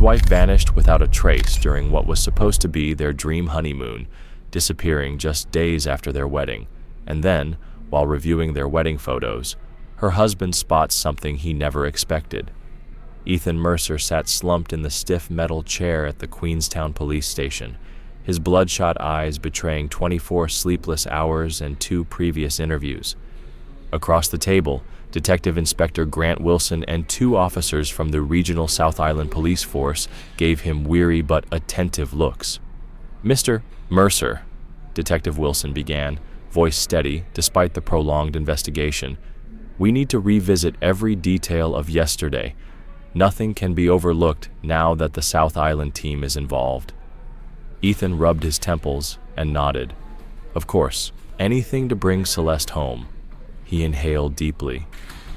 wife vanished without a trace during what was supposed to be their dream honeymoon, disappearing just days after their wedding. And then, while reviewing their wedding photos, her husband spots something he never expected. Ethan Mercer sat slumped in the stiff metal chair at the Queenstown police station, his bloodshot eyes betraying 24 sleepless hours and 2 previous interviews. Across the table, Detective Inspector Grant Wilson and 2 officers from the Regional South Island Police Force gave him weary but attentive looks. "Mr. Mercer," Detective Wilson began, voice steady despite the prolonged investigation, "we need to revisit every detail of yesterday. Nothing can be overlooked now that the South Island team is involved." Ethan rubbed his temples and nodded. Of course, anything to bring Celeste home. He inhaled deeply.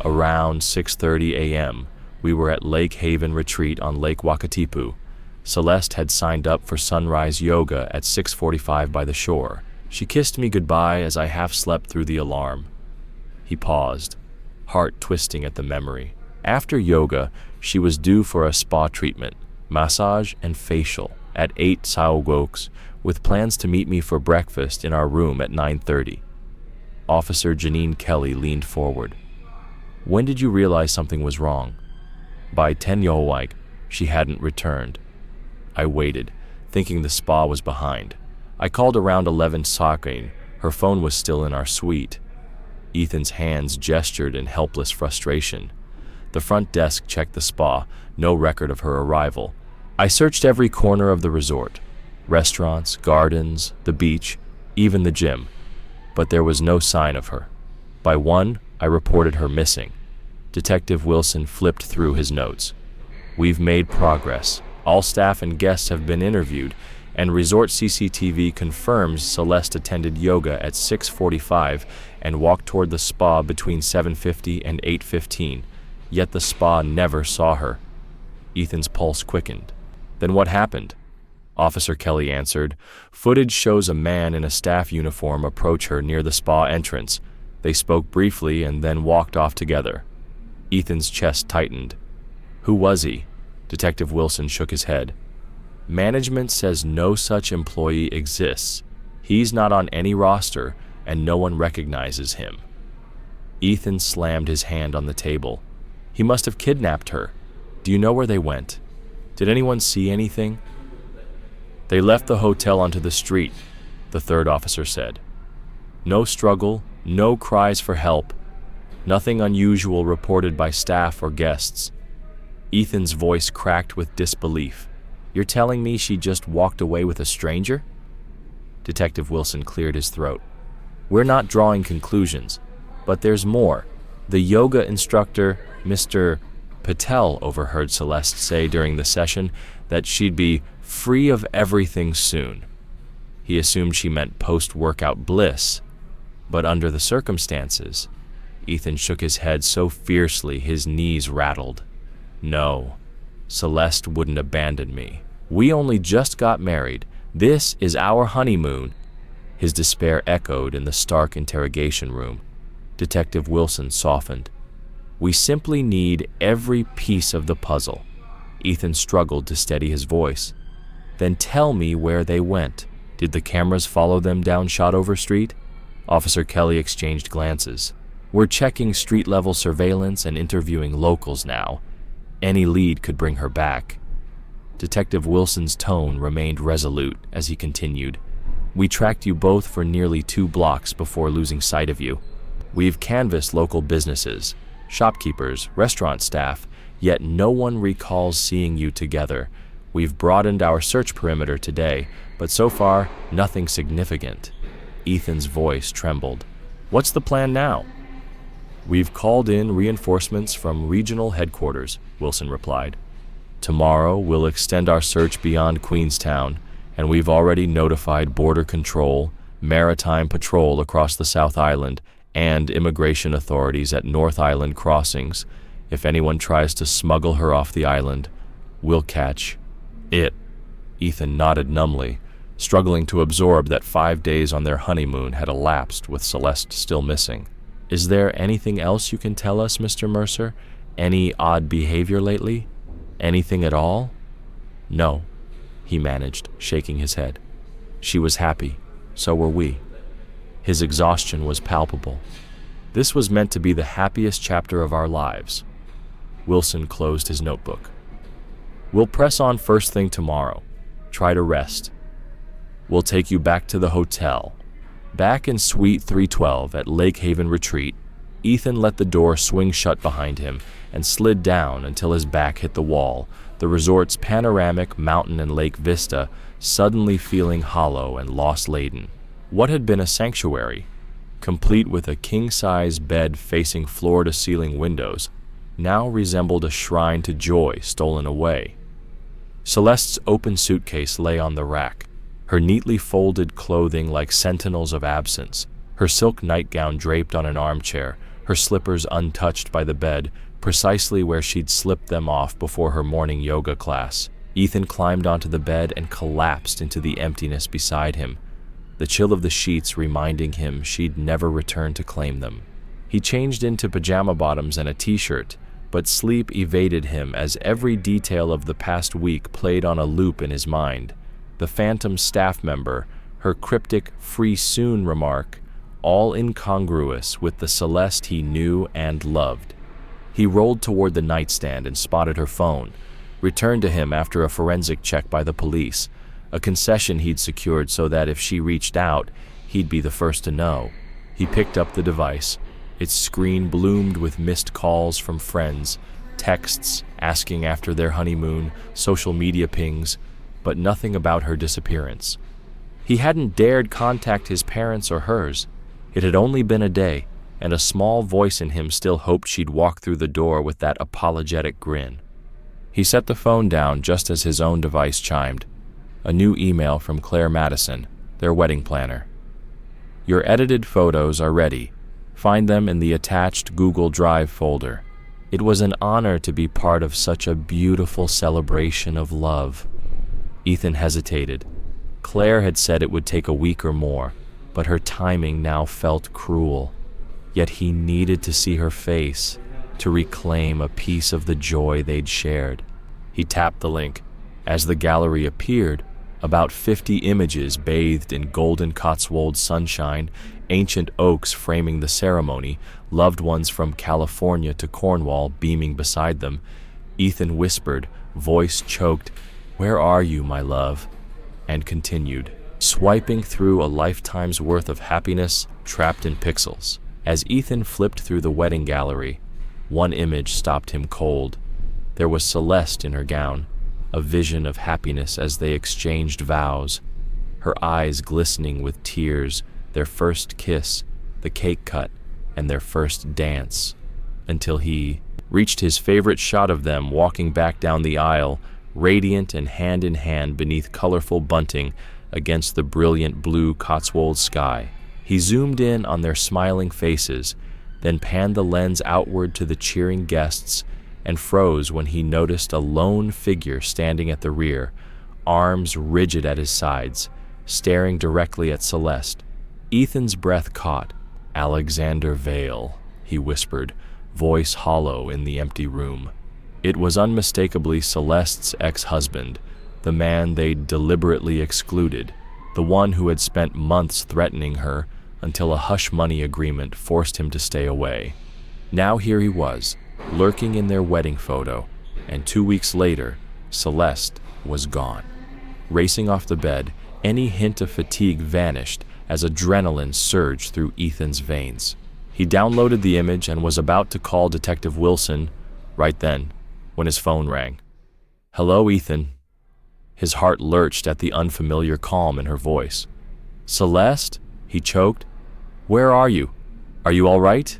Around 6:30 a.m., we were at Lake Haven Retreat on Lake Wakatipu. Celeste had signed up for sunrise yoga at 6:45 by the shore. She kissed me goodbye as I half slept through the alarm. He paused, heart twisting at the memory. After yoga, she was due for a spa treatment, massage and facial at 8 Saogoks, with plans to meet me for breakfast in our room at 9:30. Officer Janine Kelly leaned forward. "When did you realize something was wrong?" By 10 Yowaik, she hadn't returned. I waited, thinking the spa was behind. I called around 11 Sakin. Her phone was still in our suite. Ethan's hands gestured in helpless frustration. The front desk checked the spa, no record of her arrival. I searched every corner of the resort, restaurants, gardens, the beach, even the gym, but there was no sign of her. By 1, I reported her missing. Detective Wilson flipped through his notes. "We've made progress. All staff and guests have been interviewed, and resort CCTV confirms Celeste attended yoga at 6:45 and walked toward the spa between 7:50 and 8:15, yet the spa never saw her." Ethan's pulse quickened. "Then what happened?" Officer Kelly answered. "Footage shows a man in a staff uniform approach her near the spa entrance. They spoke briefly and then walked off together." Ethan's chest tightened. "Who was he?" Detective Wilson shook his head. "Management says no such employee exists. He's not on any roster, and no one recognizes him." Ethan slammed his hand on the table. "He must have kidnapped her. Do you know where they went? Did anyone see anything?" "They left the hotel onto the street," the third officer said. "No struggle, no cries for help. Nothing unusual reported by staff or guests." Ethan's voice cracked with disbelief. "You're telling me she just walked away with a stranger?" Detective Wilson cleared his throat. "We're not drawing conclusions, but there's more. The yoga instructor, Mr. Patel, overheard Celeste say during the session that she'd be free of everything soon. He assumed she meant post-workout bliss, but under the circumstances..." Ethan shook his head so fiercely his knees rattled. "No, Celeste wouldn't abandon me. We only just got married. This is our honeymoon." His despair echoed in the stark interrogation room. Detective Wilson softened. "We simply need every piece of the puzzle." Ethan struggled to steady his voice. "Then tell me where they went. Did the cameras follow them down Shotover Street?" Officer Kelly exchanged glances. "We're checking street-level surveillance and interviewing locals now. Any lead could bring her back." Detective Wilson's tone remained resolute as he continued. "We tracked you both for nearly 2 blocks before losing sight of you. We've canvassed local businesses, shopkeepers, restaurant staff, yet no one recalls seeing you together. We've broadened our search perimeter today, but so far, nothing significant." Ethan's voice trembled. "What's the plan now?" "We've called in reinforcements from regional headquarters," Wilson replied. "Tomorrow, we'll extend our search beyond Queenstown, and we've already notified Border Control, Maritime Patrol across the South Island, and immigration authorities at North Island crossings. If anyone tries to smuggle her off the island, we'll catch it." Ethan nodded numbly, struggling to absorb that 5 days on their honeymoon had elapsed with Celeste still missing. "Is there anything else you can tell us, Mr. Mercer? Any odd behavior lately? Anything at all?" No, he managed, shaking his head. She was happy. So were we. His exhaustion was palpable. This was meant to be the happiest chapter of our lives. Wilson closed his notebook. We'll press on first thing tomorrow. Try to rest. We'll take you back to the hotel. Back in Suite 312 at Lake Haven Retreat, Ethan let the door swing shut behind him and slid down until his back hit the wall, the resort's panoramic mountain and lake vista suddenly feeling hollow and loss-laden. What had been a sanctuary, complete with a king-size bed facing floor-to-ceiling windows, now resembled a shrine to joy stolen away. Celeste's open suitcase lay on the rack, her neatly folded clothing like sentinels of absence, her silk nightgown draped on an armchair, her slippers untouched by the bed, precisely where she'd slipped them off before her morning yoga class. Ethan climbed onto the bed and collapsed into the emptiness beside him, the chill of the sheets reminding him she'd never return to claim them. He changed into pajama bottoms and a t-shirt, but sleep evaded him as every detail of the past week played on a loop in his mind. The phantom staff member, her cryptic "free soon" remark, all incongruous with the Celeste he knew and loved. He rolled toward the nightstand and spotted her phone, returned to him after a forensic check by the police, a concession he'd secured so that if she reached out, he'd be the first to know. He picked up the device. Its screen bloomed with missed calls from friends, texts asking after their honeymoon, social media pings, but nothing about her disappearance. He hadn't dared contact his parents or hers. It had only been a day, and a small voice in him still hoped she'd walk through the door with that apologetic grin. He set the phone down just as his own device chimed. A new email from Claire Madison, their wedding planner. Your edited photos are ready. Find them in the attached Google Drive folder. It was an honor to be part of such a beautiful celebration of love. Ethan hesitated. Claire had said it would take a week or more, but her timing now felt cruel. Yet he needed to see her face, to reclaim a piece of the joy they'd shared. He tapped the link. As the gallery appeared, about 50 images bathed in golden Cotswold sunshine, ancient oaks framing the ceremony, loved ones from California to Cornwall beaming beside them. Ethan whispered, voice choked, "Where are you, my love?" and continued, swiping through a lifetime's worth of happiness trapped in pixels. As Ethan flipped through the wedding gallery, one image stopped him cold. There was Celeste in her gown, a vision of happiness as they exchanged vows, her eyes glistening with tears, their first kiss, the cake cut, and their first dance, until he reached his favorite shot of them walking back down the aisle, radiant and hand in hand beneath colorful bunting against the brilliant blue Cotswold sky. He zoomed in on their smiling faces, then panned the lens outward to the cheering guests and froze when he noticed a lone figure standing at the rear, arms rigid at his sides, staring directly at Celeste. Ethan's breath caught. "Alexander Vale," he whispered, voice hollow in the empty room. It was unmistakably Celeste's ex-husband, the man they'd deliberately excluded, the one who had spent months threatening her until a hush-money agreement forced him to stay away. Now here he was, lurking in their wedding photo, and 2 weeks later, Celeste was gone. Racing off the bed, any hint of fatigue vanished as adrenaline surged through Ethan's veins. He downloaded the image and was about to call Detective Wilson right then, when his phone rang. "Hello, Ethan." His heart lurched at the unfamiliar calm in her voice. "Celeste?" he choked. "Where are you? Are you all right?"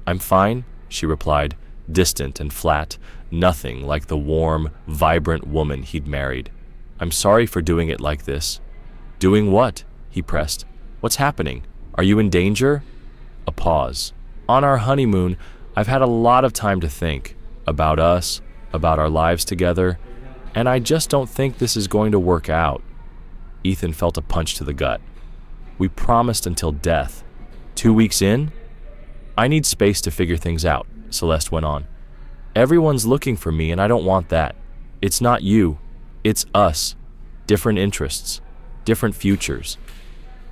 "I'm fine," she replied, distant and flat, nothing like the warm, vibrant woman he'd married. "I'm sorry for doing it like this." "Doing what?" he pressed. "What's happening? Are you in danger?" A pause. "On our honeymoon, I've had a lot of time to think about us, about our lives together, and I just don't think this is going to work out." Ethan felt a punch to the gut. "We promised until death. 2 weeks in?" "I need space to figure things out," Celeste went on. "Everyone's looking for me, and I don't want that. It's not you. It's us. Different interests. Different futures.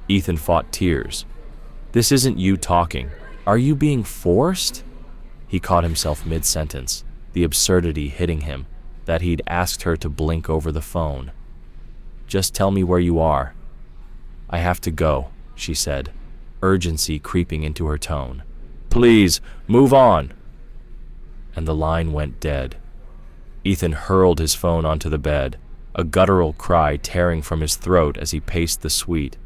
Ethan fought tears. This isn't you talking. Are you being forced? He caught himself mid-sentence, the absurdity hitting him, that he'd asked her to blink over the phone. Just tell me where you are. I have to go, she said, urgency creeping into her tone. Please, move on. And the line went dead. Ethan hurled his phone onto the bed, a guttural cry tearing from his throat as he paced the suite.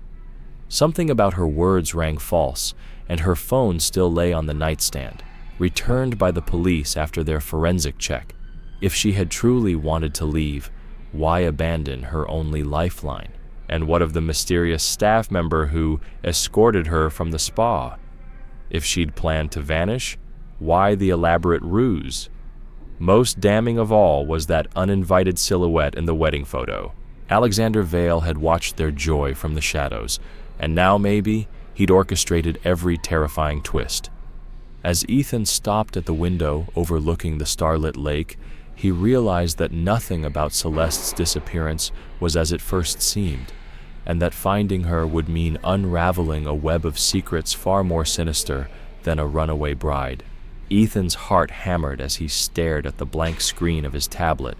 Something about her words rang false, and her phone still lay on the nightstand, returned by the police after their forensic check. If she had truly wanted to leave, why abandon her only lifeline? And what of the mysterious staff member who escorted her from the spa? If she'd planned to vanish, why the elaborate ruse? Most damning of all was that uninvited silhouette in the wedding photo. Alexander Vale had watched their joy from the shadows, and now maybe he'd orchestrated every terrifying twist. As Ethan stopped at the window overlooking the starlit lake, he realized that nothing about Celeste's disappearance was as it first seemed, and that finding her would mean unraveling a web of secrets far more sinister than a runaway bride. Ethan's heart hammered as he stared at the blank screen of his tablet,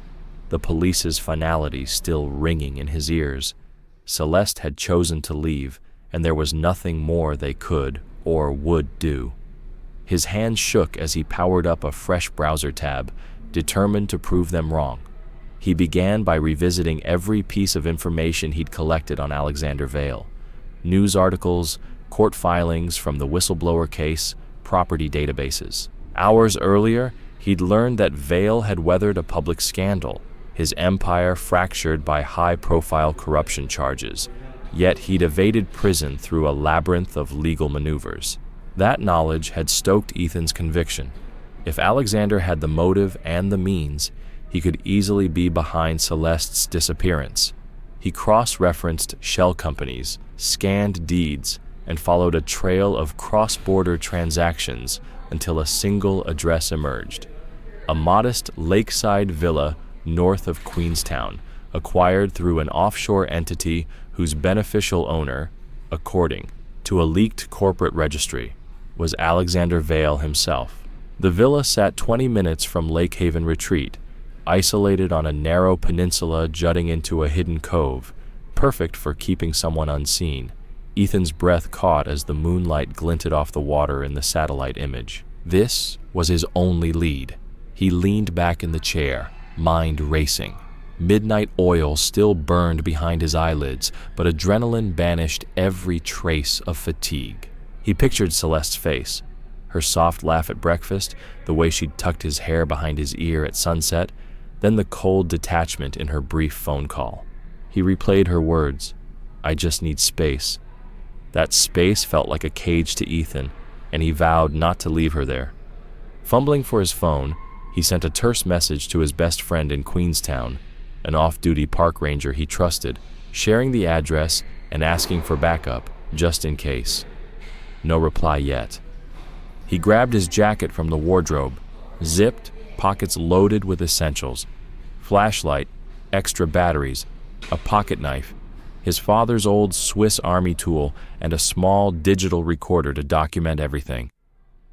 the police's finality still ringing in his ears. Celeste had chosen to leave, and there was nothing more they could or would do. His hand shook as he powered up a fresh browser tab, determined to prove them wrong. He began by revisiting every piece of information he'd collected on Alexander Vale. News articles, court filings from the whistleblower case, property databases. Hours earlier, he'd learned that Vale had weathered a public scandal, his empire fractured by high-profile corruption charges, yet he'd evaded prison through a labyrinth of legal maneuvers. That knowledge had stoked Ethan's conviction. If Alexander had the motive and the means, he could easily be behind Celeste's disappearance. He cross-referenced shell companies, scanned deeds, and followed a trail of cross-border transactions until a single address emerged. A modest lakeside villa north of Queenstown, acquired through an offshore entity whose beneficial owner, according to a leaked corporate registry, was Alexander Vale himself. The villa sat 20 minutes from Lake Haven Retreat, isolated on a narrow peninsula jutting into a hidden cove, perfect for keeping someone unseen. Ethan's breath caught as the moonlight glinted off the water in the satellite image. This was his only lead. He leaned back in the chair, mind racing. Midnight oil still burned behind his eyelids, but adrenaline banished every trace of fatigue. He pictured Celeste's face, her soft laugh at breakfast, the way she'd tucked his hair behind his ear at sunset, then the cold detachment in her brief phone call. He replayed her words, "I just need space." That space felt like a cage to Ethan, and he vowed not to leave her there. Fumbling for his phone, he sent a terse message to his best friend in Queenstown, an off-duty park ranger he trusted, sharing the address and asking for backup, just in case. No reply yet. He grabbed his jacket from the wardrobe, zipped, pockets loaded with essentials. Flashlight, extra batteries, a pocket knife, his father's old Swiss Army tool, and a small digital recorder to document everything.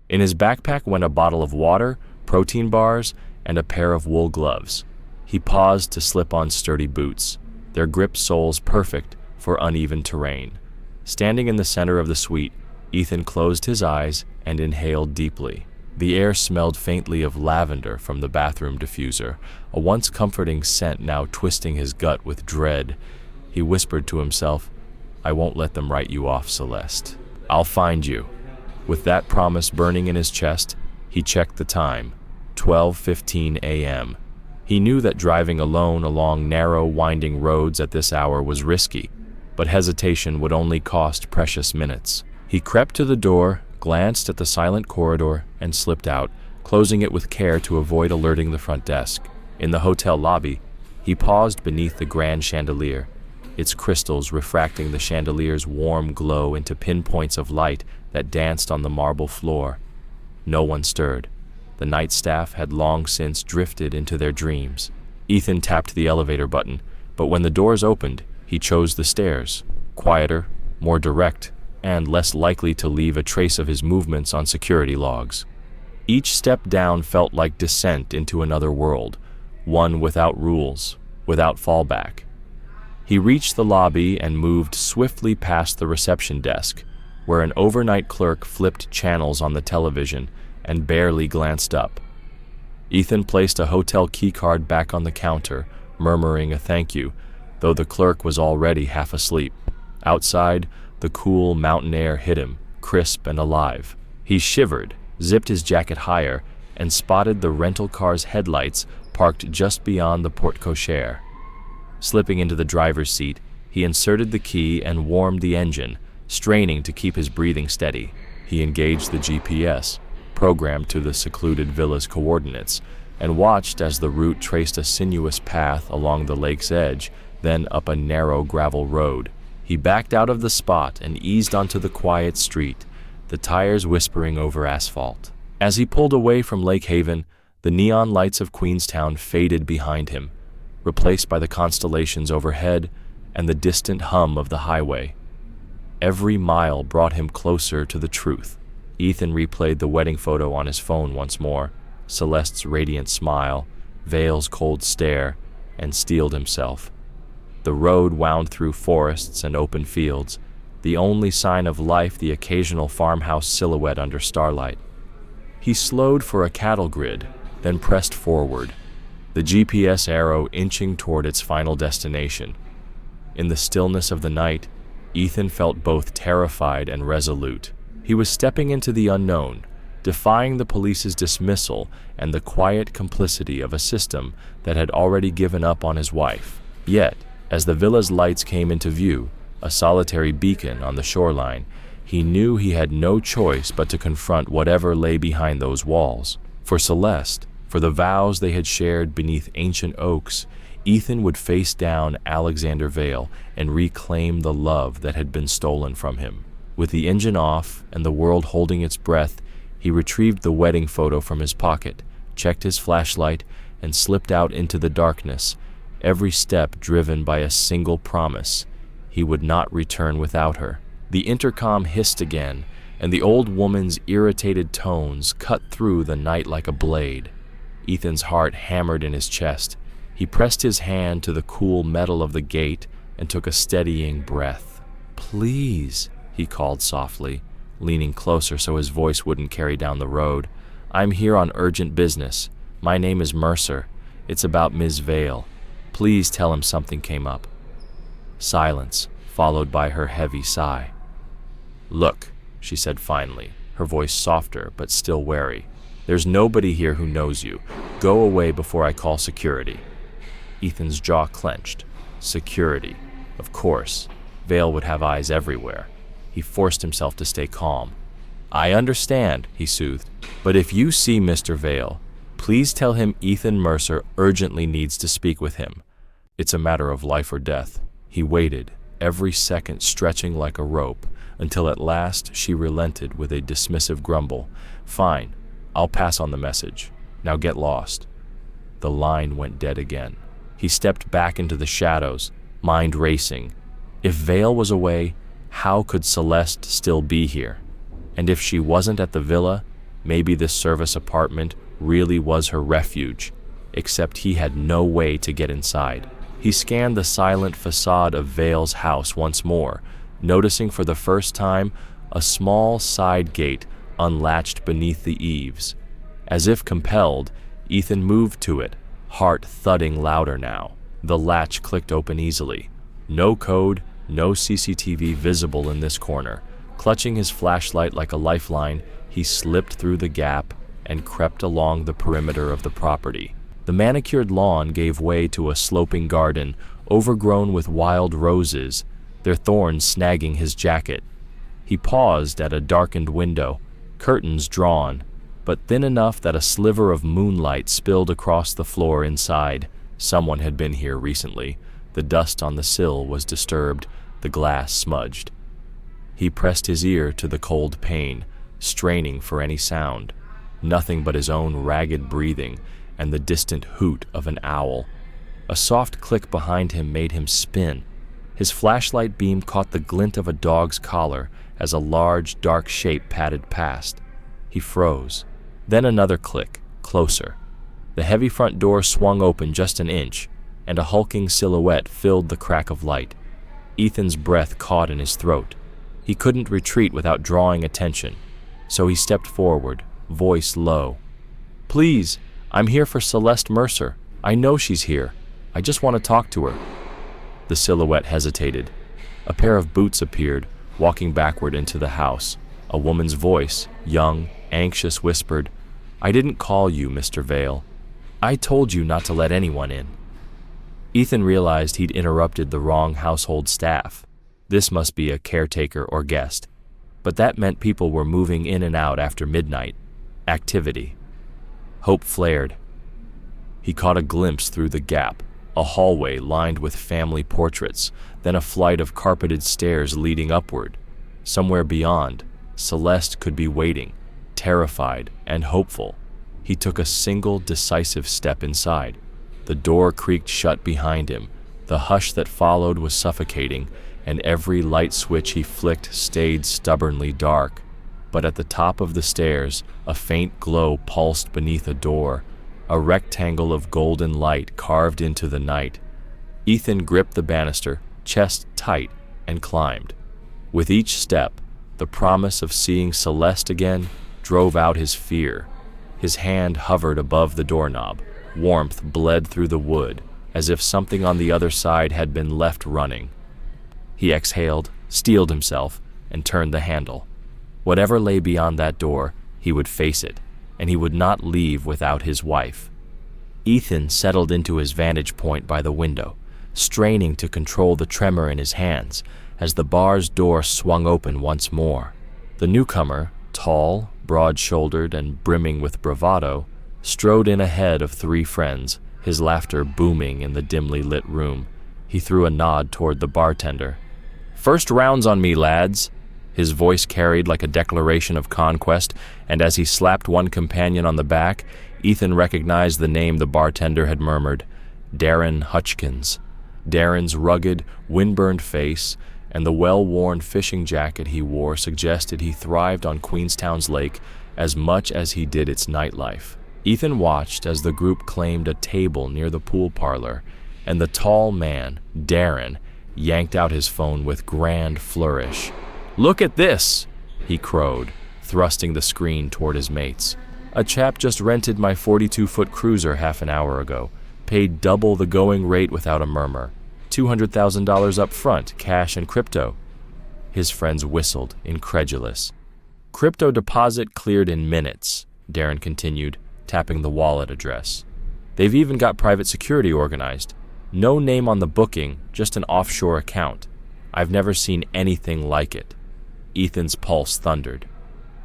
In his backpack went a bottle of water, protein bars, and a pair of wool gloves. He paused to slip on sturdy boots, their grip soles perfect for uneven terrain. Standing in the center of the suite, Ethan closed his eyes and inhaled deeply. The air smelled faintly of lavender from the bathroom diffuser, a once comforting scent now twisting his gut with dread. He whispered to himself, "I won't let them write you off, Celeste. I'll find you." With that promise burning in his chest, he checked the time, 12:15 a.m. He knew that driving alone along narrow, winding roads at this hour was risky, but hesitation would only cost precious minutes. He crept to the door, glanced at the silent corridor, and slipped out, closing it with care to avoid alerting the front desk. In the hotel lobby, he paused beneath the grand chandelier, its crystals refracting the chandelier's warm glow into pinpoints of light that danced on the marble floor. No one stirred. The night staff had long since drifted into their dreams. Ethan tapped the elevator button, but when the doors opened, he chose the stairs, quieter, more direct, and less likely to leave a trace of his movements on security logs. Each step down felt like descent into another world, one without rules, without fallback. He reached the lobby and moved swiftly past the reception desk, where an overnight clerk flipped channels on the television and barely glanced up. Ethan placed a hotel keycard back on the counter, murmuring a thank you, though the clerk was already half asleep. Outside, the cool mountain air hit him, crisp and alive. He shivered, zipped his jacket higher, and spotted the rental car's headlights parked just beyond the porte-cochere. Slipping into the driver's seat, he inserted the key and warmed the engine, straining to keep his breathing steady. He engaged the GPS, programmed to the secluded villa's coordinates, and watched as the route traced a sinuous path along the lake's edge, then up a narrow gravel road. He backed out of the spot and eased onto the quiet street, the tires whispering over asphalt. As he pulled away from Lake Haven, the neon lights of Queenstown faded behind him, replaced by the constellations overhead and the distant hum of the highway. Every mile brought him closer to the truth. Ethan replayed the wedding photo on his phone once more, Celeste's radiant smile, Vale's cold stare, and steeled himself. The road wound through forests and open fields, the only sign of life the occasional farmhouse silhouette under starlight. He slowed for a cattle grid, then pressed forward, the GPS arrow inching toward its final destination. In the stillness of the night, Ethan felt both terrified and resolute. He was stepping into the unknown, defying the police's dismissal and the quiet complicity of a system that had already given up on his wife. Yet, as the villa's lights came into view, a solitary beacon on the shoreline, he knew he had no choice but to confront whatever lay behind those walls. For Celeste, for the vows they had shared beneath ancient oaks, Ethan would face down Alexander Vale and reclaim the love that had been stolen from him. With the engine off and the world holding its breath, he retrieved the wedding photo from his pocket, checked his flashlight, and slipped out into the darkness, every step driven by a single promise: he would not return without her. The intercom hissed again, and the old woman's irritated tones cut through the night like a blade. Ethan's heart hammered in his chest. He pressed his hand to the cool metal of the gate and took a steadying breath. "Please," he called softly, leaning closer so his voice wouldn't carry down the road. "I'm here on urgent business. My name is Mercer. It's about Ms. Vale. Please tell him something came up." Silence, followed by her heavy sigh. "Look," she said finally, her voice softer but still wary. "There's nobody here who knows you. Go away before I call security." Ethan's jaw clenched. Security. Of course. Vale would have eyes everywhere. He forced himself to stay calm. "I understand," he soothed, "but if you see Mr. Vale, please tell him Ethan Mercer urgently needs to speak with him. It's a matter of life or death." He waited, every second stretching like a rope, until at last she relented with a dismissive grumble. "Fine, I'll pass on the message. Now get lost." The line went dead again. He stepped back into the shadows, mind racing. If Vale was away, how could Celeste still be here? And if she wasn't at the villa, maybe this service apartment really was her refuge, except he had no way to get inside. He scanned the silent facade of Vale's house once more, noticing for the first time a small side gate unlatched beneath the eaves. As if compelled, Ethan moved to it, heart thudding louder now. The latch clicked open easily. No code, no CCTV visible in this corner. Clutching his flashlight like a lifeline, he slipped through the gap and crept along the perimeter of the property. The manicured lawn gave way to a sloping garden, overgrown with wild roses, their thorns snagging his jacket. He paused at a darkened window, curtains drawn, but thin enough that a sliver of moonlight spilled across the floor inside. Someone had been here recently. The dust on the sill was disturbed, the glass smudged. He pressed his ear to the cold pane, straining for any sound. Nothing but his own ragged breathing and the distant hoot of an owl. A soft click behind him made him spin. His flashlight beam caught the glint of a dog's collar as a large, dark shape padded past. He froze. Then another click, closer. The heavy front door swung open just an inch, and a hulking silhouette filled the crack of light. Ethan's breath caught in his throat. He couldn't retreat without drawing attention, so he stepped forward, voice low. "Please, I'm here for Celeste Mercer. I know she's here. I just want to talk to her." The silhouette hesitated. A pair of boots appeared, walking backward into the house. A woman's voice, young, anxious, whispered, "I didn't call you, Mr. Vale. I told you not to let anyone in." Ethan realized he'd interrupted the wrong household staff. This must be a caretaker or guest. But that meant people were moving in and out after midnight. Activity. Hope flared. He caught a glimpse through the gap, a hallway lined with family portraits, then a flight of carpeted stairs leading upward. Somewhere beyond, Celeste could be waiting, terrified and hopeful. He took a single, decisive step inside. The door creaked shut behind him. The hush that followed was suffocating, and every light switch he flicked stayed stubbornly dark. But at the top of the stairs, a faint glow pulsed beneath a door, a rectangle of golden light carved into the night. Ethan gripped the banister, chest tight, and climbed. With each step, the promise of seeing Celeste again drove out his fear. His hand hovered above the doorknob. Warmth bled through the wood, as if something on the other side had been left running. He exhaled, steeled himself, and turned the handle. Whatever lay beyond that door, he would face it, and he would not leave without his wife. Ethan settled into his vantage point by the window, straining to control the tremor in his hands as the bar's door swung open once more. The newcomer, tall, broad-shouldered, and brimming with bravado, strode in ahead of three friends, his laughter booming in the dimly lit room. He threw a nod toward the bartender. "First rounds on me, lads." His voice carried like a declaration of conquest, and as he slapped one companion on the back, Ethan recognized the name the bartender had murmured, Darren Hutchkins. Darren's rugged, windburned face and the well-worn fishing jacket he wore suggested he thrived on Queenstown's lake as much as he did its nightlife. Ethan watched as the group claimed a table near the pool parlor, and the tall man, Darren, yanked out his phone with grand flourish. "Look at this," he crowed, thrusting the screen toward his mates. "A chap just rented my 42-foot cruiser half an hour ago, paid double the going rate without a murmur. $200,000 up front, cash and crypto." His friends whistled, incredulous. "Crypto deposit cleared in minutes," Darren continued, tapping the wallet address. "They've even got private security organized. No name on the booking, just an offshore account. I've never seen anything like it." Ethan's pulse thundered.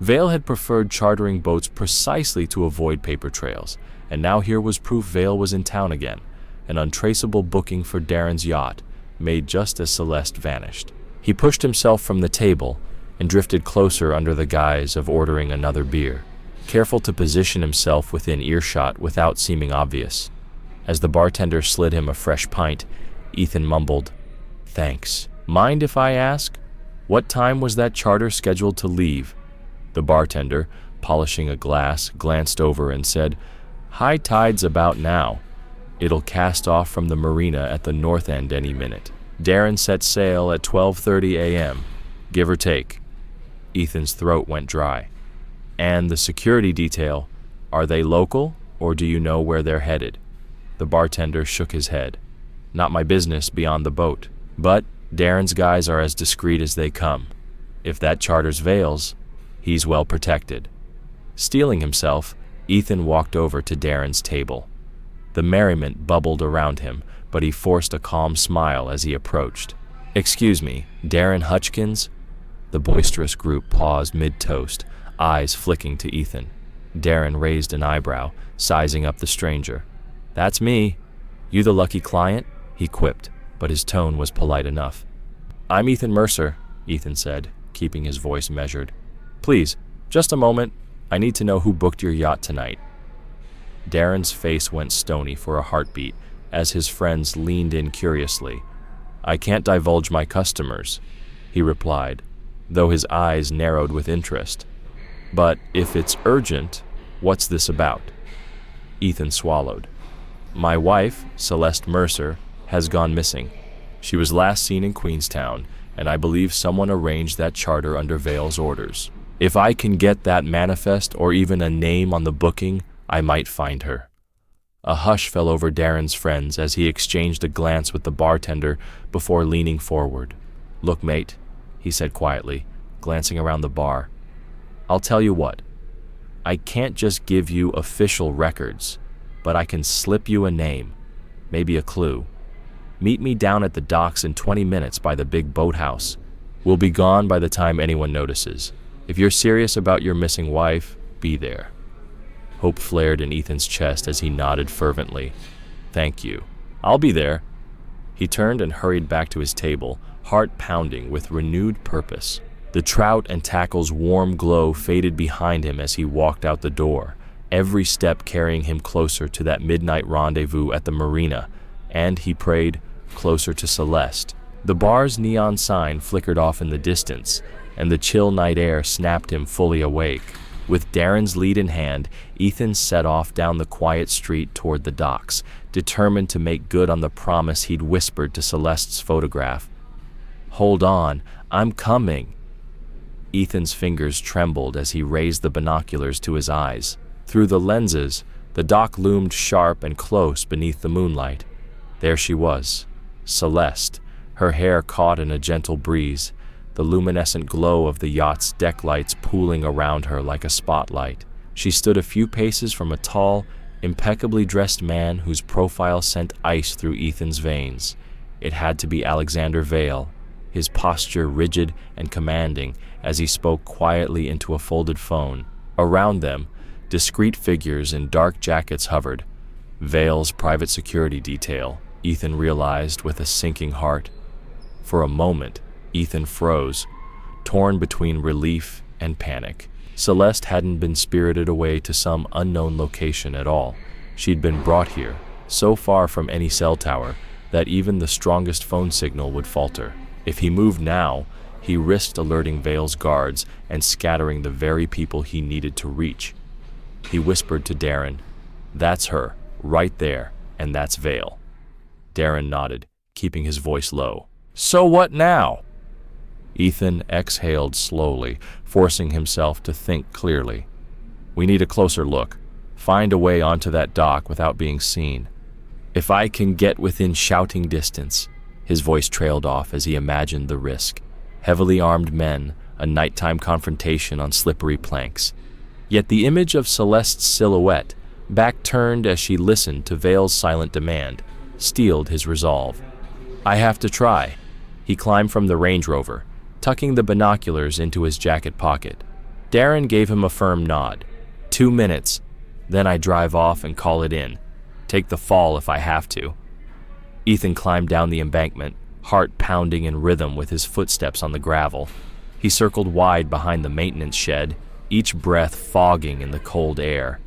Vale had preferred chartering boats precisely to avoid paper trails, and now here was proof Vale was in town again, an untraceable booking for Darren's yacht, made just as Celeste vanished. He pushed himself from the table and drifted closer under the guise of ordering another beer, careful to position himself within earshot without seeming obvious. As the bartender slid him a fresh pint, Ethan mumbled, "Thanks. Mind if I ask, what time was that charter scheduled to leave?" The bartender, polishing a glass, glanced over and said, "High tide's about now. It'll cast off from the marina at the north end any minute. Darren set sail at 12:30 a.m., give or take." Ethan's throat went dry. "And the security detail, are they local, or do you know where they're headed?" The bartender shook his head. "Not my business beyond the boat. But Darren's guys are as discreet as they come. If that charter's Vale's, he's well protected." Steeling himself, Ethan walked over to Darren's table. The merriment bubbled around him, but he forced a calm smile as he approached. "Excuse me, Darren Hutchkins?" The boisterous group paused mid-toast, eyes flicking to Ethan. Darren raised an eyebrow, sizing up the stranger. "That's me. You the lucky client?" he quipped, but his tone was polite enough. "I'm Ethan Mercer," Ethan said, keeping his voice measured. "Please, just a moment. I need to know who booked your yacht tonight." Darren's face went stony for a heartbeat, as his friends leaned in curiously. "I can't divulge my customers," he replied, though his eyes narrowed with interest. "But if it's urgent, what's this about?" Ethan swallowed. "My wife, Celeste Mercer, has gone missing. She was last seen in Queenstown, and I believe someone arranged that charter under Vale's orders. If I can get that manifest or even a name on the booking, I might find her." A hush fell over Darren's friends as he exchanged a glance with the bartender before leaning forward. "Look, mate," he said quietly, glancing around the bar. "I'll tell you what. I can't just give you official records, but I can slip you a name, maybe a clue. Meet me down at the docks in 20 minutes by the big boathouse. We'll be gone by the time anyone notices. If you're serious about your missing wife, be there." Hope flared in Ethan's chest as he nodded fervently. "Thank you. I'll be there." He turned and hurried back to his table, heart pounding with renewed purpose. The trout and tackle's warm glow faded behind him as he walked out the door, every step carrying him closer to that midnight rendezvous at the marina, and, he prayed, closer to Celeste. The bar's neon sign flickered off in the distance, and the chill night air snapped him fully awake. With Darren's lead in hand, Ethan set off down the quiet street toward the docks, determined to make good on the promise he'd whispered to Celeste's photograph. "Hold on, I'm coming." Ethan's fingers trembled as he raised the binoculars to his eyes. Through the lenses, the dock loomed sharp and close beneath the moonlight. There she was, Celeste, her hair caught in a gentle breeze, the luminescent glow of the yacht's deck lights pooling around her like a spotlight. She stood a few paces from a tall, impeccably dressed man whose profile sent ice through Ethan's veins. It had to be Alexander Vale, his posture rigid and commanding as he spoke quietly into a folded phone. Around them, discreet figures in dark jackets hovered. Vale's private security detail, Ethan realized with a sinking heart. For a moment, Ethan froze, torn between relief and panic. Celeste hadn't been spirited away to some unknown location at all. She'd been brought here, so far from any cell tower that even the strongest phone signal would falter. If he moved now, he risked alerting Vale's guards and scattering the very people he needed to reach. He whispered to Darren, "That's her, right there, and that's Vale." Darren nodded, keeping his voice low. "So what now?" Ethan exhaled slowly, forcing himself to think clearly. "We need a closer look. Find a way onto that dock without being seen. If I can get within shouting distance." His voice trailed off as he imagined the risk. Heavily armed men, a nighttime confrontation on slippery planks. Yet the image of Celeste's silhouette, back turned as she listened to Vale's silent demand, steeled his resolve. "I have to try." He climbed from the Range Rover, tucking the binoculars into his jacket pocket. Darren gave him a firm nod. 2 minutes, then I drive off and call it in. Take the fall if I have to." Ethan climbed down the embankment, heart pounding in rhythm with his footsteps on the gravel. He circled wide behind the maintenance shed, each breath fogging in the cold air.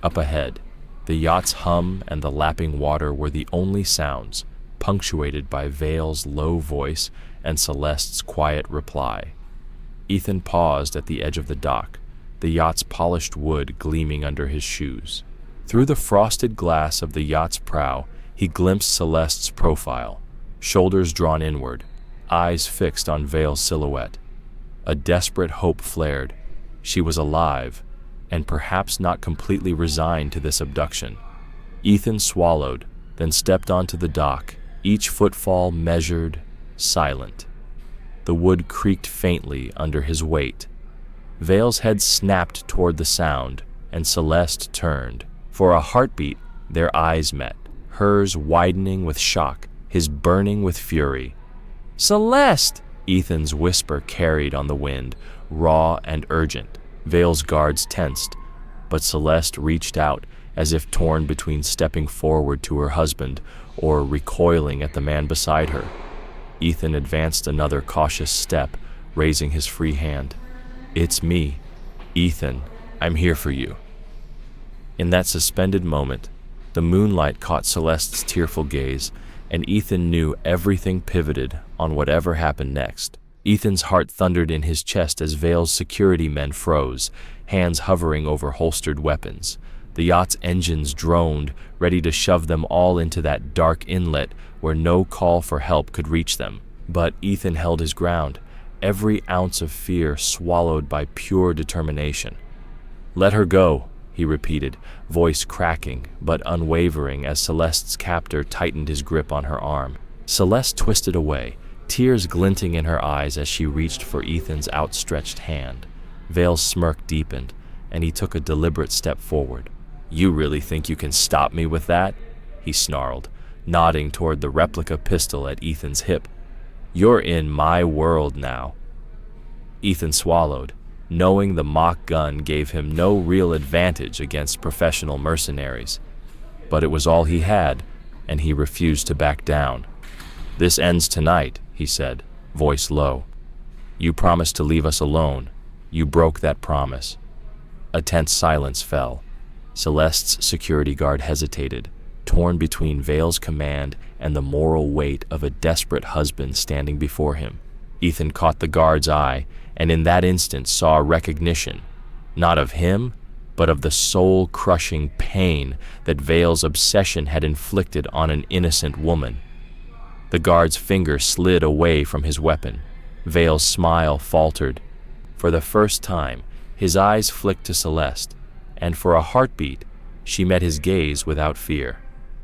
Up ahead, the yacht's hum and the lapping water were the only sounds, punctuated by Vale's low voice and Celeste's quiet reply. Ethan paused at the edge of the dock, the yacht's polished wood gleaming under his shoes. Through the frosted glass of the yacht's prow, he glimpsed Celeste's profile, shoulders drawn inward, eyes fixed on Vale's silhouette. A desperate hope flared. She was alive, and perhaps not completely resigned to this abduction. Ethan swallowed, then stepped onto the dock, each footfall measured, silent. The wood creaked faintly under his weight. Vale's head snapped toward the sound, and Celeste turned. For a heartbeat, their eyes met, hers widening with shock, his burning with fury. "Celeste!" Ethan's whisper carried on the wind, raw and urgent. Vale's guards tensed, but Celeste reached out as if torn between stepping forward to her husband or recoiling at the man beside her. Ethan advanced another cautious step, raising his free hand. "It's me, Ethan. I'm here for you." In that suspended moment, The moonlight caught Celeste's tearful gaze, and Ethan knew everything pivoted on whatever happened next. Ethan's heart thundered in his chest as Vale's security men froze, hands hovering over holstered weapons. The yacht's engines droned, ready to shove them all into that dark inlet where no call for help could reach them. But Ethan held his ground, every ounce of fear swallowed by pure determination. "Let her go," he repeated, voice cracking but unwavering as Celeste's captor tightened his grip on her arm. Celeste twisted away, tears glinting in her eyes as she reached for Ethan's outstretched hand. Vale's smirk deepened, and he took a deliberate step forward. "You really think you can stop me with that?" he snarled, nodding toward the replica pistol at Ethan's hip. "You're in my world now." Ethan swallowed, knowing the mock gun gave him no real advantage against professional mercenaries. But it was all he had, and he refused to back down. "This ends tonight," he said, voice low. "You promised to leave us alone. You broke that promise." A tense silence fell. Celeste's security guard hesitated, torn between Vale's command and the moral weight of a desperate husband standing before him. Ethan caught the guard's eye, and in that instant saw recognition, not of him, but of the soul-crushing pain that Vale's obsession had inflicted on an innocent woman. The guard's finger slid away from his weapon. Vale's smile faltered. For the first time, his eyes flicked to Celeste, and for a heartbeat, she met his gaze without fear.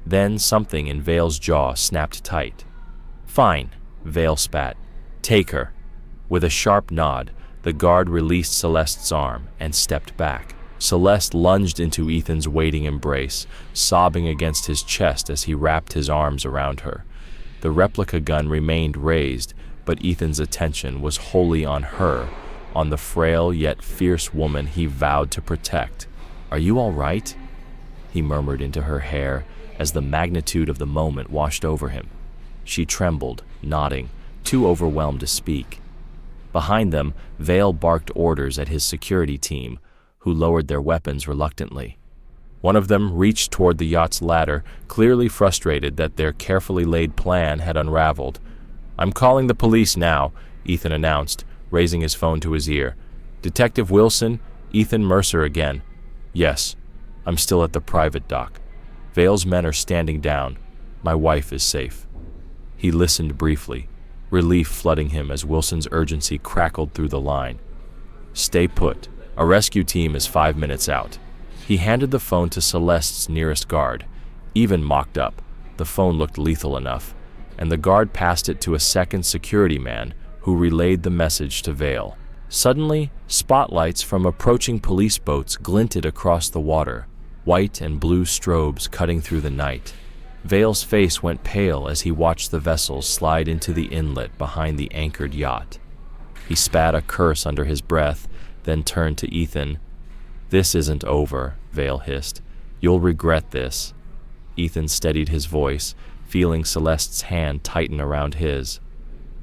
Then something in Vale's jaw snapped tight. "Fine," Vale spat. "Take her." With a sharp nod, the guard released Celeste's arm and stepped back. Celeste lunged into Ethan's waiting embrace, sobbing against his chest as he wrapped his arms around her. The replica gun remained raised, but Ethan's attention was wholly on her, on the frail yet fierce woman he vowed to protect. "Are you all right?" he murmured into her hair as the magnitude of the moment washed over him. She trembled, nodding, too overwhelmed to speak. Behind them, Vale barked orders at his security team, who lowered their weapons reluctantly. One of them reached toward the yacht's ladder, clearly frustrated that their carefully laid plan had unraveled. "I'm calling the police now," Ethan announced, raising his phone to his ear. "Detective Wilson, Ethan Mercer again." "Yes, I'm still at the private dock. Vale's men are standing down. My wife is safe." He listened briefly, relief flooding him as Wilson's urgency crackled through the line. "Stay put. A rescue team is 5 minutes out." He handed the phone to Celeste's nearest guard. Even mocked up, the phone looked lethal enough, and the guard passed it to a second security man who relayed the message to Vale. Suddenly, spotlights from approaching police boats glinted across the water, white and blue strobes cutting through the night. Vale's face went pale as he watched the vessels slide into the inlet behind the anchored yacht. He spat a curse under his breath, then turned to Ethan. "This isn't over," Vale hissed. "You'll regret this." Ethan steadied his voice, feeling Celeste's hand tighten around his.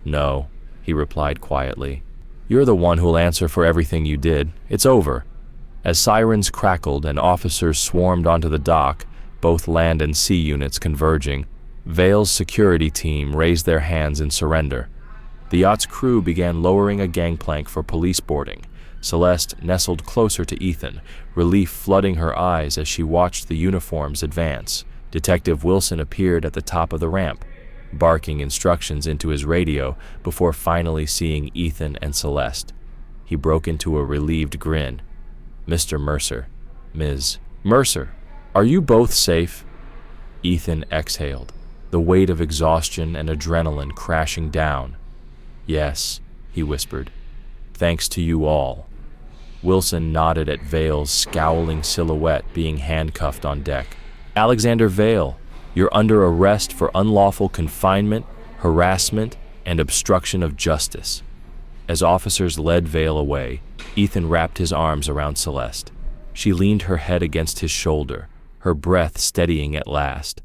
"No," he replied quietly. "You're the one who'll answer for everything you did. It's over." As sirens crackled and officers swarmed onto the dock, both land and sea units converging, Vale's security team raised their hands in surrender. The yacht's crew began lowering a gangplank for police boarding. Celeste nestled closer to Ethan, relief flooding her eyes as she watched the uniforms advance. Detective Wilson appeared at the top of the ramp, barking instructions into his radio before finally seeing Ethan and Celeste. He broke into a relieved grin. "Mr. Mercer, Ms. Mercer, are you both safe?" Ethan exhaled, the weight of exhaustion and adrenaline crashing down. "Yes," he whispered. "Thanks to you all." Wilson nodded at Vale's scowling silhouette being handcuffed on deck. "Alexander Vale, you're under arrest for unlawful confinement, harassment, and obstruction of justice." As officers led Vale away, Ethan wrapped his arms around Celeste. She leaned her head against his shoulder, her breath steadying at last.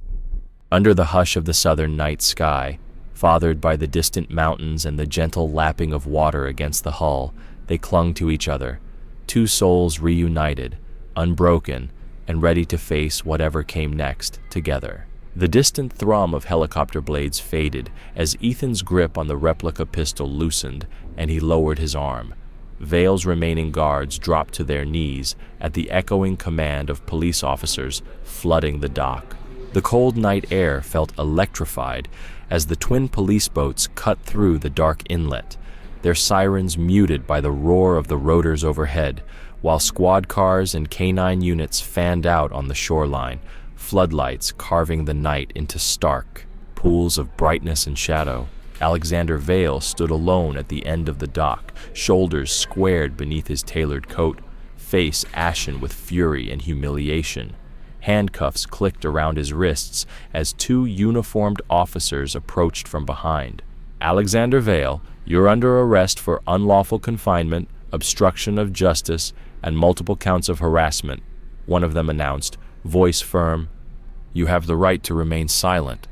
Under the hush of the southern night sky, fathered by the distant mountains and the gentle lapping of water against the hull, they clung to each other, two souls reunited, unbroken, and ready to face whatever came next together. The distant thrum of helicopter blades faded as Ethan's grip on the replica pistol loosened and he lowered his arm. Vale's remaining guards dropped to their knees at the echoing command of police officers flooding the dock. The cold night air felt electrified as the twin police boats cut through the dark inlet, their sirens muted by the roar of the rotors overhead, while squad cars and canine units fanned out on the shoreline, floodlights carving the night into stark pools of brightness and shadow. Alexander Vale stood alone at the end of the dock, shoulders squared beneath his tailored coat, face ashen with fury and humiliation. Handcuffs clicked around his wrists as two uniformed officers approached from behind. "Alexander Vale, you're under arrest for unlawful confinement, obstruction of justice, and multiple counts of harassment," one of them announced, voice firm. "You have the right to remain silent."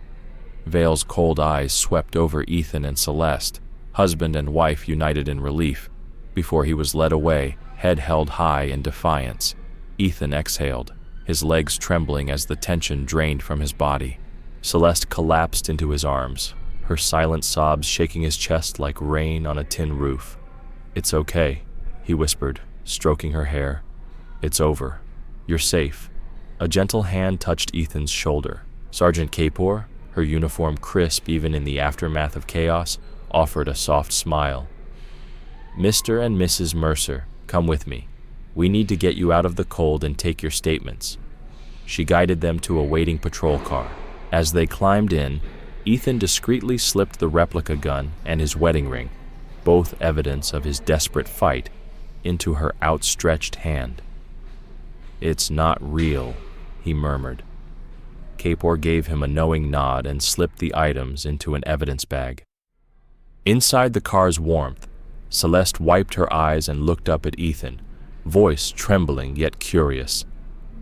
Vale's cold eyes swept over Ethan and Celeste, husband and wife united in relief, before he was led away, head held high in defiance. Ethan exhaled, his legs trembling as the tension drained from his body. Celeste collapsed into his arms, her silent sobs shaking his chest like rain on a tin roof. "It's okay," he whispered, stroking her hair. "It's over. You're safe." A gentle hand touched Ethan's shoulder. Sergeant Kapor, her uniform crisp even in the aftermath of chaos, offered a soft smile. "Mr. and Mrs. Mercer, come with me. We need to get you out of the cold and take your statements." She guided them to a waiting patrol car. As they climbed in, Ethan discreetly slipped the replica gun and his wedding ring, both evidence of his desperate fight, into her outstretched hand. "It's not real," he murmured. Kapor gave him a knowing nod and slipped the items into an evidence bag. Inside the car's warmth, Celeste wiped her eyes and looked up at Ethan, voice trembling yet curious.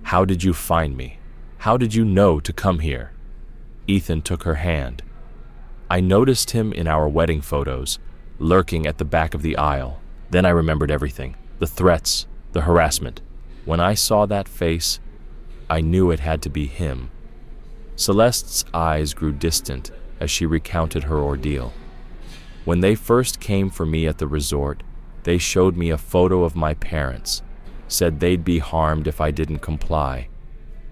"How did you find me? How did you know to come here?" Ethan took her hand. "I noticed him in our wedding photos, lurking at the back of the aisle. Then I remembered everything, the threats, the harassment. When I saw that face, I knew it had to be him." Celeste's eyes grew distant as she recounted her ordeal. "When they first came for me at the resort, they showed me a photo of my parents, said they'd be harmed if I didn't comply.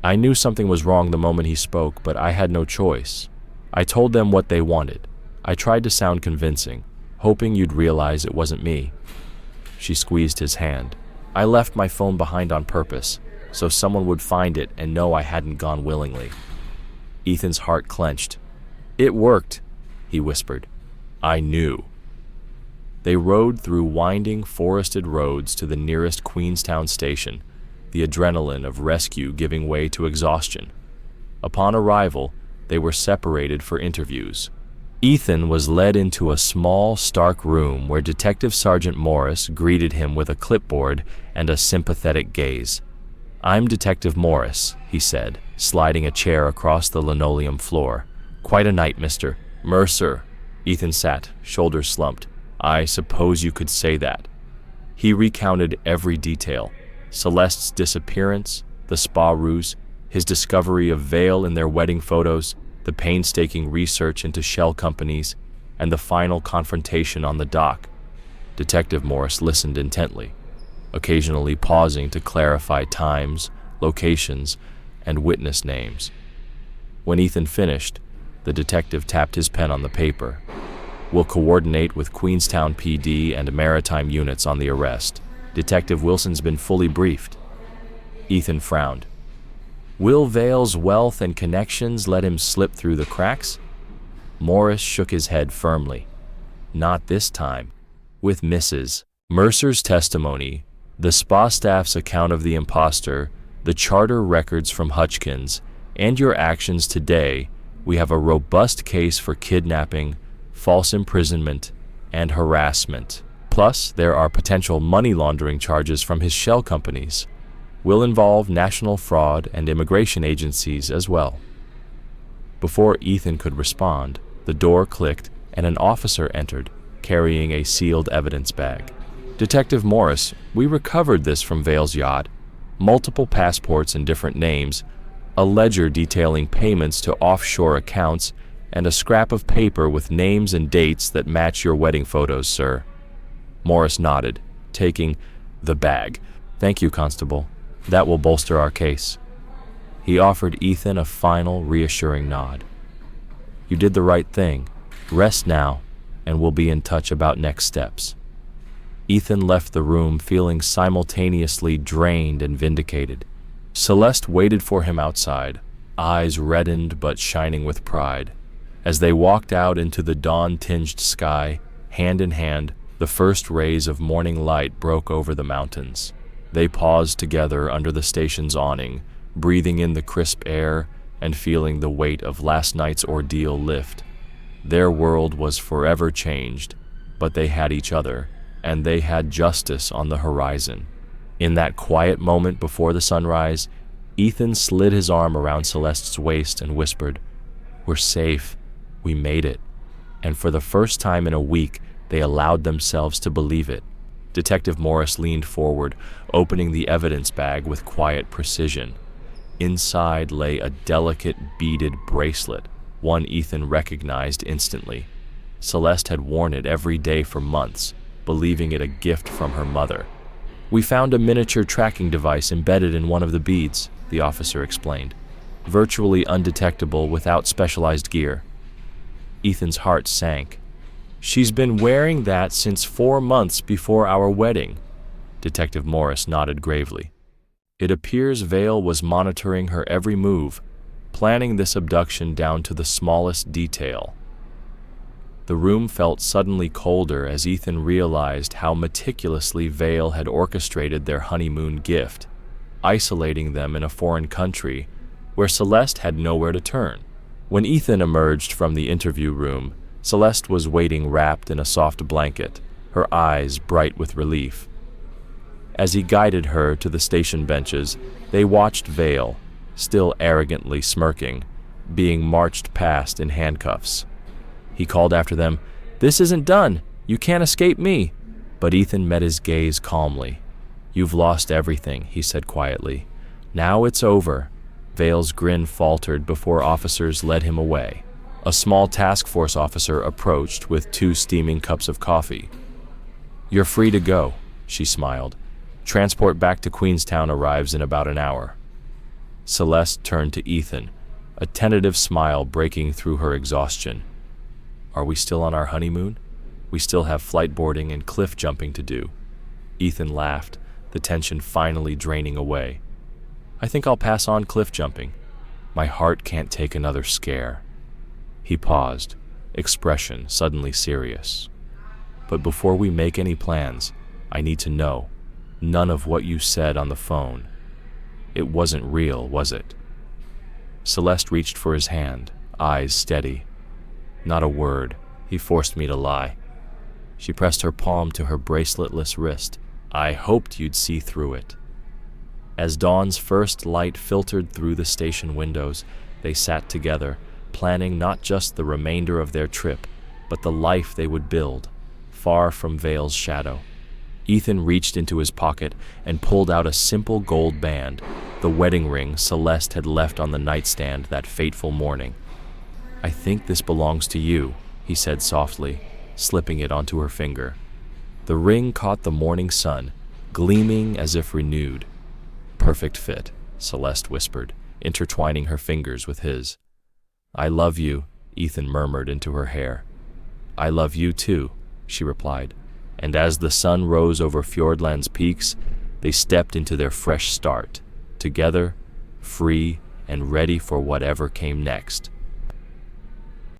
I knew something was wrong the moment he spoke, but I had no choice. I told them what they wanted. I tried to sound convincing, hoping you'd realize it wasn't me." She squeezed his hand. "I left my phone behind on purpose, so someone would find it and know I hadn't gone willingly." Ethan's heart clenched. "It worked," he whispered. "I knew." They rode through winding, forested roads to the nearest Queenstown station, the adrenaline of rescue giving way to exhaustion. Upon arrival, they were separated for interviews. Ethan was led into a small, stark room where Detective Sergeant Morris greeted him with a clipboard and a sympathetic gaze. "I'm Detective Morris," he said, sliding a chair across the linoleum floor. "Quite a night, Mr. Mercer." Ethan sat, shoulders slumped. "I suppose you could say that." He recounted every detail: Celeste's disappearance, the spa ruse, his discovery of Vale in their wedding photos, the painstaking research into shell companies, and the final confrontation on the dock. Detective Morris listened intently, occasionally pausing to clarify times, locations, and witness names. When Ethan finished, the detective tapped his pen on the paper. "We'll coordinate with Queenstown PD and maritime units on the arrest. Detective Wilson's been fully briefed." Ethan frowned. "Will Vale's wealth and connections let him slip through the cracks?" Morris shook his head firmly. "Not this time." With Mrs. Mercer's testimony, the spa staff's account of the imposter, the charter records from Hutchkins, and your actions today, we have a robust case for kidnapping, false imprisonment, and harassment. Plus, there are potential money laundering charges from his shell companies. Will involve national fraud and immigration agencies as well. Before Ethan could respond, the door clicked and an officer entered, carrying a sealed evidence bag. "Detective Morris, we recovered this from Vale's yacht." multiple passports in different names, a ledger detailing payments to offshore accounts, and a scrap of paper with names and dates that match your wedding photos, sir. Morris nodded, taking the bag. Thank you, Constable. That will bolster our case. He offered Ethan a final, reassuring nod. You did the right thing. Rest now, and we'll be in touch about next steps. Ethan left the room feeling simultaneously drained and vindicated. Celeste waited for him outside, eyes reddened but shining with pride. As they walked out into the dawn-tinged sky, hand in hand, the first rays of morning light broke over the mountains. They paused together under the station's awning, breathing in the crisp air and feeling the weight of last night's ordeal lift. Their world was forever changed, but they had each other, and they had justice on the horizon. In that quiet moment before the sunrise, Ethan slid his arm around Celeste's waist and whispered, "We're safe. We made it." And for the first time in a week, they allowed themselves to believe it. Detective Morris leaned forward, opening the evidence bag with quiet precision. Inside lay a delicate beaded bracelet, one Ethan recognized instantly. Celeste had worn it every day for months, believing it a gift from her mother. "We found a miniature tracking device embedded in one of the beads," the officer explained, "virtually undetectable without specialized gear." Ethan's heart sank. "She's been wearing that since 4 months before our wedding." Detective Morris nodded gravely. "It appears Vale was monitoring her every move, planning this abduction down to the smallest detail." The room felt suddenly colder as Ethan realized how meticulously Vale had orchestrated their honeymoon gift, isolating them in a foreign country where Celeste had nowhere to turn. When Ethan emerged from the interview room, Celeste was waiting wrapped in a soft blanket, her eyes bright with relief. As he guided her to the station benches, they watched Vale, still arrogantly smirking, being marched past in handcuffs. He called after them, "This isn't done. You can't escape me." But Ethan met his gaze calmly. "You've lost everything," he said quietly. "Now it's over." Vale's grin faltered before officers led him away. A small task force officer approached with 2 steaming cups of coffee. "You're free to go," she smiled. "Transport back to Queenstown arrives in about an hour." Celeste turned to Ethan, a tentative smile breaking through her exhaustion. "Are we still on our honeymoon? We still have flight boarding and cliff jumping to do." Ethan laughed, the tension finally draining away. "I think I'll pass on cliff jumping. My heart can't take another scare." He paused, expression suddenly serious. "But before we make any plans, I need to know. None of what you said on the phone. It wasn't real, was it?" Celeste reached for his hand, eyes steady. "Not a word. He forced me to lie." She pressed her palm to her braceletless wrist. "I hoped you'd see through it." As dawn's first light filtered through the station windows, they sat together, planning not just the remainder of their trip, but the life they would build, far from Vale's shadow. Ethan reached into his pocket and pulled out a simple gold band, the wedding ring Celeste had left on the nightstand that fateful morning. "I think this belongs to you," he said softly, slipping it onto her finger. The ring caught the morning sun, gleaming as if renewed. "Perfect fit," Celeste whispered, intertwining her fingers with his. "I love you," Ethan murmured into her hair. "I love you too," she replied, and as the sun rose over Fjordland's peaks, they stepped into their fresh start, together, free and ready for whatever came next.